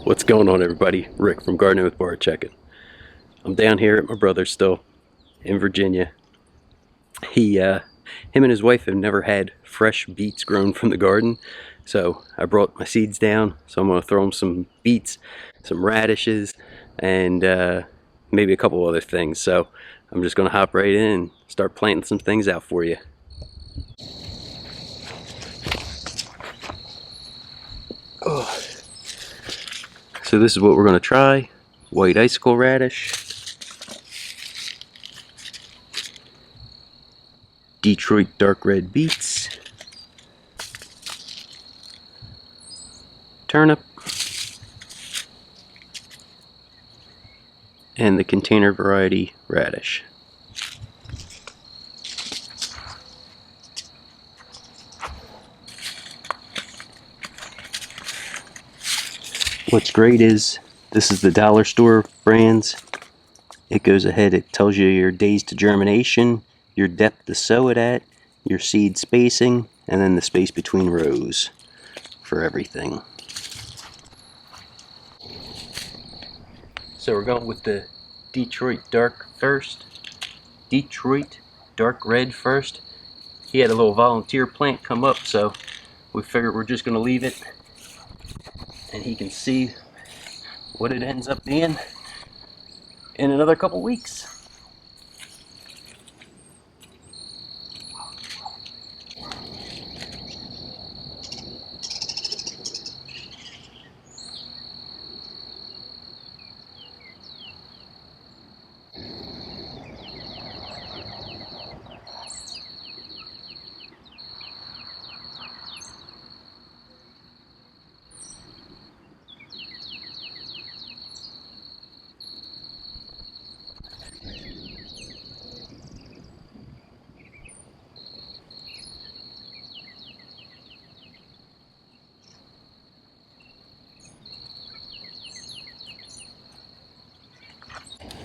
What's going on, everybody? Rick from Gardening with Barchuckin. I'm down here at my brother's still in Virginia. Him and his wife have never had fresh beets grown from the garden, so I brought my seeds down. So I'm going to throw them some beets, some radishes, and maybe a couple other things. So I'm just going to hop right in and start planting some things out for you. Oh. So this is what we're going to try: white icicle radish, Detroit dark red beets, turnip, and the container variety radish. What's great is this is the dollar store brands. It goes ahead, it tells you your days to germination, your depth to sow it at, your seed spacing, and then the space between rows for everything. So we're going with the Detroit dark dark red first. He had a little volunteer plant come up, so we figured we're just going to leave it and he can see what it ends up being in another couple weeks.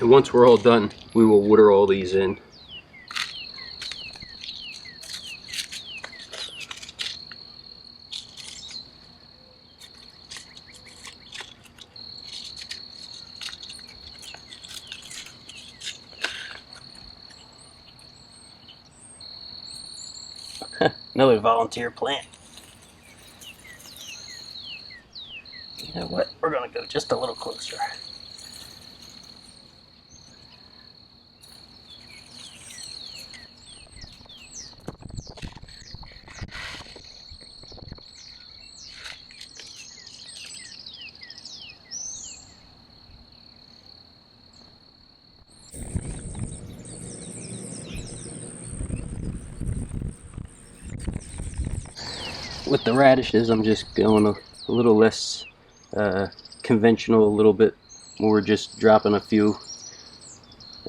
And once we're all done, we will water all these in. Another volunteer plant. You know what? We're going to go just a little closer. With the radishes, I'm just going a little less conventional, a little bit more, just dropping a few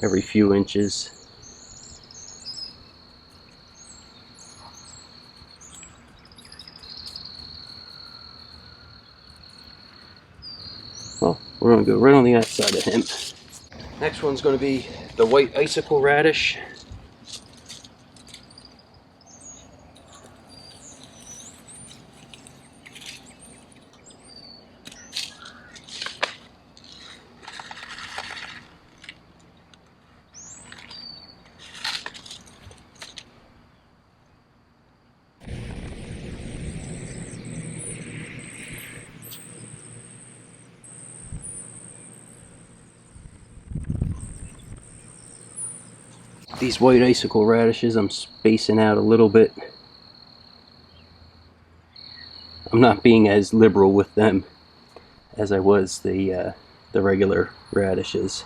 every few inches. Well, we're going to go right on the outside of him. Next one's going to be the white icicle radish. These white icicle radishes, I'm spacing out a little bit. I'm not being as liberal with them as I was the regular radishes.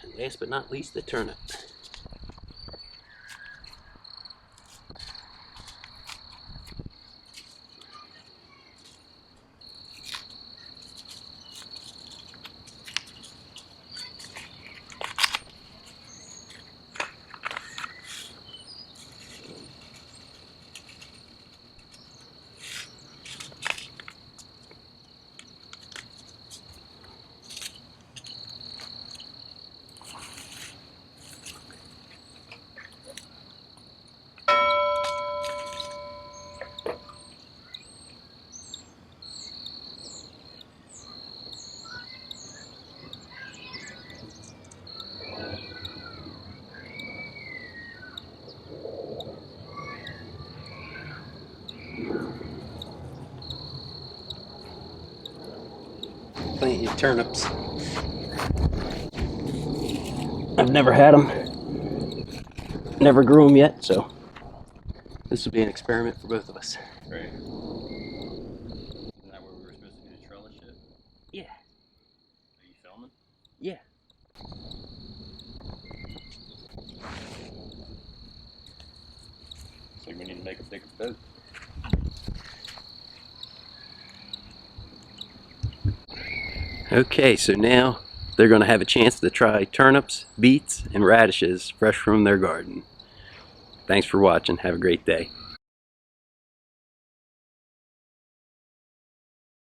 And last but not least, the turnip. plant you turnips. I've never had them, never grew them yet, so this will be an experiment for both of us. Right. Isn't that where we were supposed to do the trellis shit? Yeah. Are you filming? Yeah. So we need to make a bigger boat. Okay, so now they're going to have a chance to try turnips, beets, and radishes fresh from their garden. Thanks for watching. Have a great day.